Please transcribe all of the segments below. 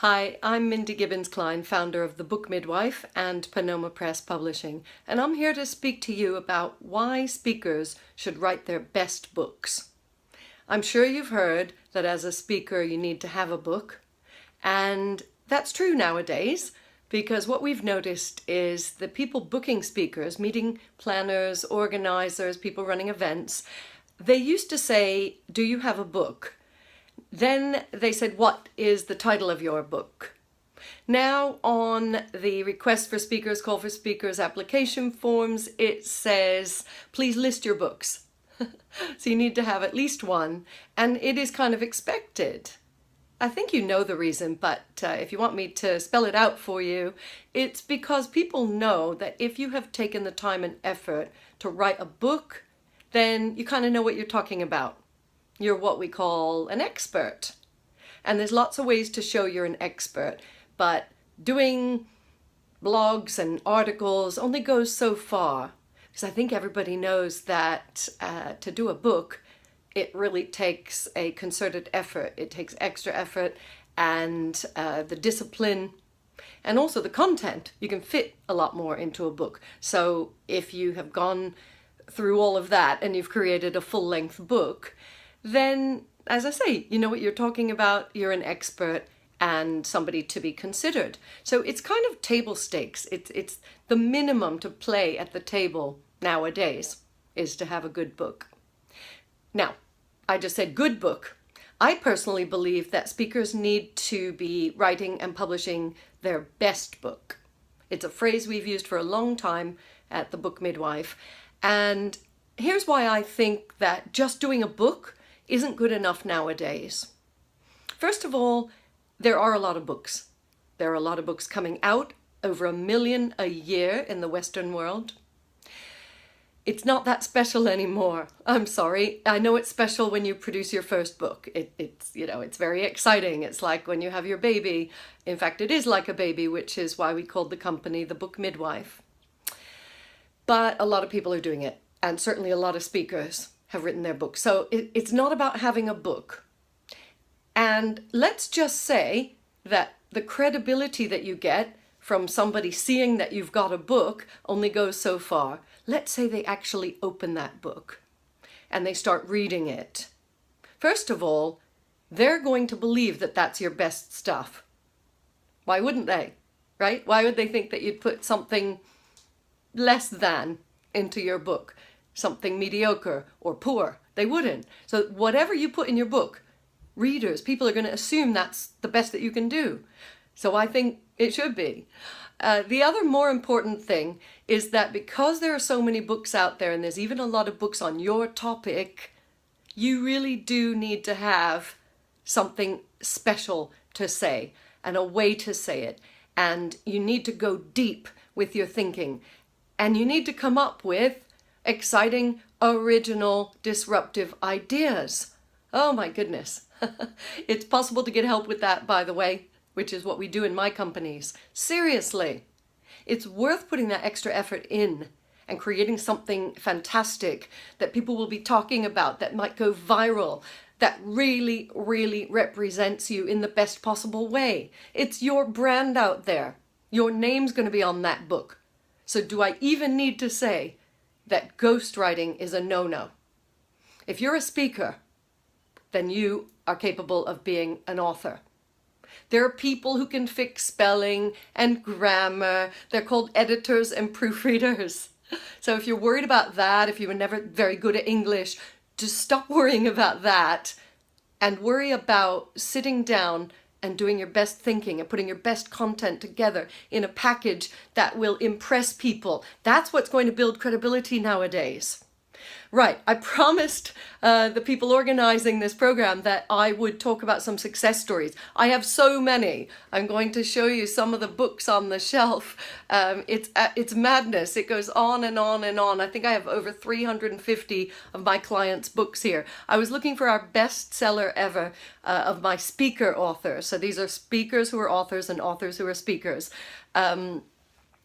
Hi, I'm Mindy Gibbins-Klein, founder of the Book Midwife and Panoma Press Publishing, and I'm here to speak to you about why speakers should write their best books. I'm sure you've heard that as a speaker you need to have a book, and that's true nowadays because what we've noticed is that people booking speakers, meeting planners, organizers, people running events, they used to say, "Do you have a book?" Then they said, "What is the title of your book?" Now on the request for speakers, call for speakers application forms, it says, "Please list your books." So you need to have at least one, and it is kind of expected. I think you know the reason, but if you want me to spell it out for you, it's because people know that if you have taken the time and effort to write a book, then you kind of know what you're talking about. You're what we call an expert. And there's lots of ways to show you're an expert, but doing blogs and articles only goes so far. Because I think everybody knows that to do a book, it really takes a concerted effort. It takes extra effort and the discipline and also the content. You can fit a lot more into a book. So if you have gone through all of that and you've created a full-length book, then, as I say, you know what you're talking about, you're an expert and somebody to be considered. So it's kind of table stakes. It's the minimum to play at the table nowadays is to have a good book. Now, I just said good book. I personally believe that speakers need to be writing and publishing their best book. It's a phrase we've used for a long time at the Book Midwife. And here's why I think that just doing a book isn't good enough nowadays. First of all, there are a lot of books. There are a lot of books coming out, over 1 million a year in the Western world. It's not that special anymore. I'm sorry. I know it's special when you produce your first book. It's very exciting. It's like when you have your baby. In fact, it is like a baby, which is why we called the company the Book Midwife. But a lot of people are doing it, and certainly a lot of speakers have written their books. So it's not about having a book. And let's just say that the credibility that you get from somebody seeing that you've got a book only goes so far. Let's say they actually open that book and they start reading it. First of all, they're going to believe that that's your best stuff. Why wouldn't they, right? Why would they think that you'd put something less than into your book? Something mediocre or poor? They wouldn't. So whatever you put in your book, readers, people are going to assume that's the best that you can do. So I think it should be. The other more important thing is that because there are so many books out there and there's even a lot of books on your topic, you really do need to have something special to say and a way to say it. And you need to go deep with your thinking. And you need to come up with exciting, original, disruptive ideas. Oh my goodness. It's possible to get help with that, by the way, which is what we do in my companies. Seriously. It's worth putting that extra effort in and creating something fantastic that people will be talking about, that might go viral, that really, really represents you in the best possible way. It's your brand out there. Your name's going to be on that book. So do I even need to say that ghostwriting is a no-no? If you're a speaker, then you are capable of being an author. There are people who can fix spelling and grammar. They're called editors and proofreaders. So if you're worried about that, if you were never very good at English, just stop worrying about that and worry about sitting down and doing your best thinking and putting your best content together in a package that will impress people. That's what's going to build credibility nowadays. Right, I promised the people organizing this program that I would talk about some success stories. I have so many. I'm going to show you some of the books on the shelf. It's madness. It goes on and on and on. I think I have over 350 of my clients' books here. I was looking for our bestseller ever of my speaker authors. So these are speakers who are authors and authors who are speakers.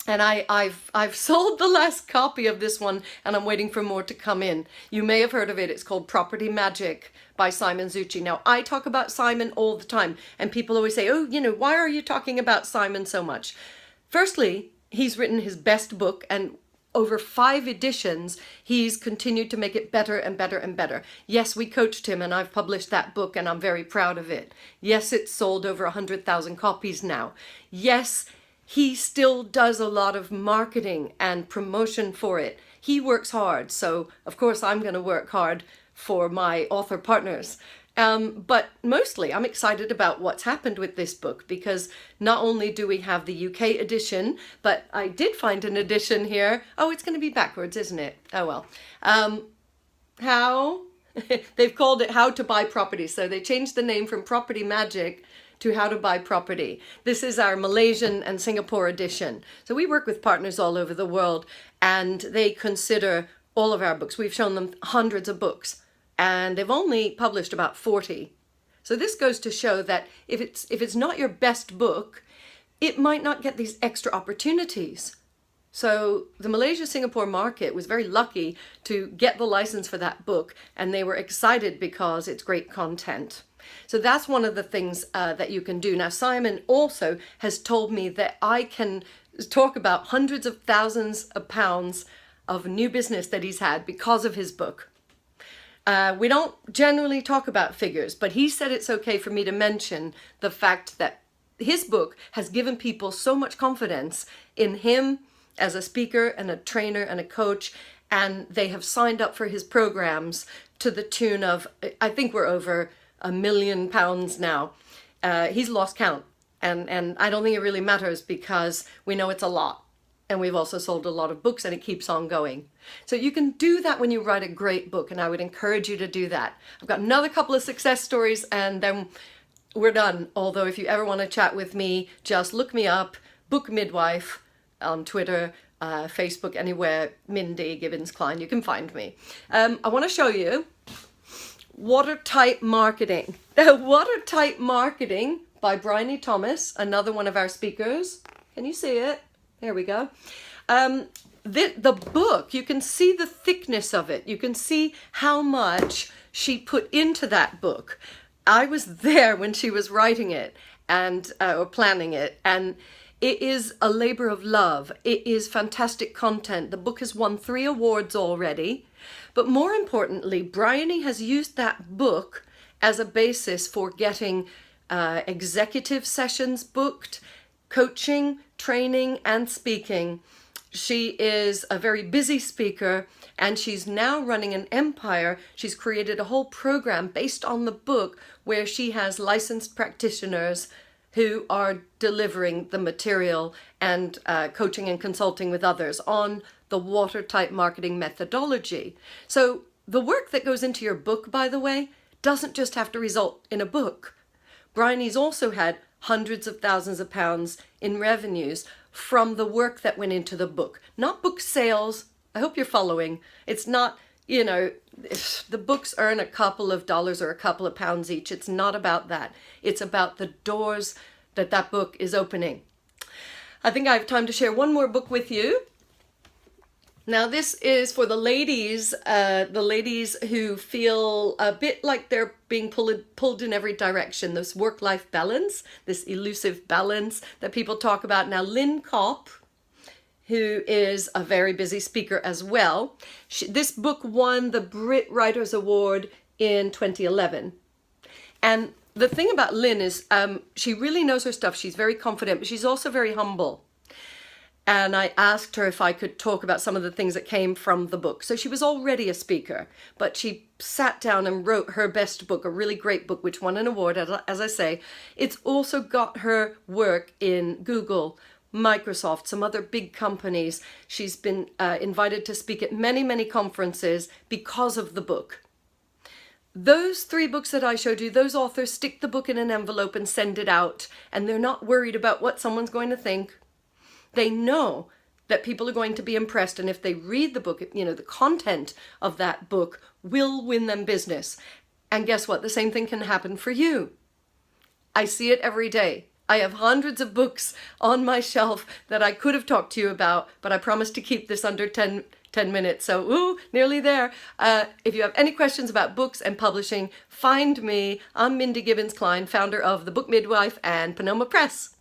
And I've sold the last copy of this one, and I'm waiting for more to come in. You may have heard of it. It's called Property Magic by Simon Zucci. Now, I talk about Simon all the time, and people always say, oh, why are you talking about Simon so much? Firstly, he's written his best book, and over 5 editions, he's continued to make it better and better and better. Yes, we coached him, and I've published that book, and I'm very proud of it. Yes, it's sold over 100,000 copies now. Yes, he still does a lot of marketing and promotion for it. He works hard, so of course I'm going to work hard for my author partners. But mostly I'm excited about what's happened with this book, because not only do we have the UK edition, but I did find an edition here. Oh, it's going to be backwards, isn't it? Oh well. How? They've called it How to Buy Property. So they changed the name from Property Magic to How to Buy Property. This is our Malaysian and Singapore edition. So we work with partners all over the world, and they consider all of our books. We've shown them hundreds of books, and they've only published about 40. So this goes to show that if it's not your best book, it might not get these extra opportunities. So the Malaysia-Singapore market was very lucky to get the license for that book, and they were excited because it's great content. So that's one of the things that you can do. Now, Simon also has told me that I can talk about hundreds of thousands of pounds of new business that he's had because of his book. We don't generally talk about figures, but he said it's okay for me to mention the fact that his book has given people so much confidence in him as a speaker and a trainer and a coach, and they have signed up for his programs to the tune of, I think we're over £1 million now. He's lost count, and I don't think it really matters, because we know it's a lot, and we've also sold a lot of books, and it keeps on going. So you can do that when you write a great book, and I would encourage you to do that. I've got another couple of success stories, and then we're done. Although if you ever want to chat with me, just look me up, Book Midwife, on Twitter, Facebook, anywhere, Mindy Gibbins-Klein, you can find me. I want to show you Watertight Marketing. Watertight Marketing by Bryony Thomas, another one of our speakers. Can you see it? There we go. The book, you can see the thickness of it. You can see how much she put into that book. I was there when she was writing it and or planning it, and it is a labor of love. It is fantastic content. The book has won 3 awards already. But more importantly, Bryony has used that book as a basis for getting executive sessions booked, coaching, training, and speaking. She is a very busy speaker, and she's now running an empire. She's created a whole program based on the book where she has licensed practitioners who are delivering the material and coaching and consulting with others on the watertight marketing methodology. So the work that goes into your book, by the way, doesn't just have to result in a book. Bryony's also had hundreds of thousands of pounds in revenues from the work that went into the book. Not book sales. I hope you're following. It's not, if the books earn a couple of dollars or a couple of pounds each. It's not about that. It's about the doors that book is opening. I think I have time to share one more book with you. Now this is for the ladies who feel a bit like they're being pulled in every direction. This work-life balance, this elusive balance that people talk about. Now Lynn Kopp, who is a very busy speaker as well, this book won the Brit Writers Award in 2011. And the thing about Lynn is she really knows her stuff. She's very confident, but she's also very humble. And I asked her if I could talk about some of the things that came from the book. So she was already a speaker, but she sat down and wrote her best book, a really great book, which won an award, as I say. It's also got her work in Google, Microsoft, some other big companies. She's been invited to speak at many, many conferences because of the book. Those 3 books that I showed you, those authors stick the book in an envelope and send it out, and they're not worried about what someone's going to think. They know that people are going to be impressed, and if they read the book, the content of that book will win them business. And guess what? The same thing can happen for you. I see it every day. I have hundreds of books on my shelf that I could have talked to you about, but I promised to keep this under 10 minutes, so nearly there. If you have any questions about books and publishing, find me. I'm Mindy Gibbins-Klein, founder of the Book Midwife and Panoma Press.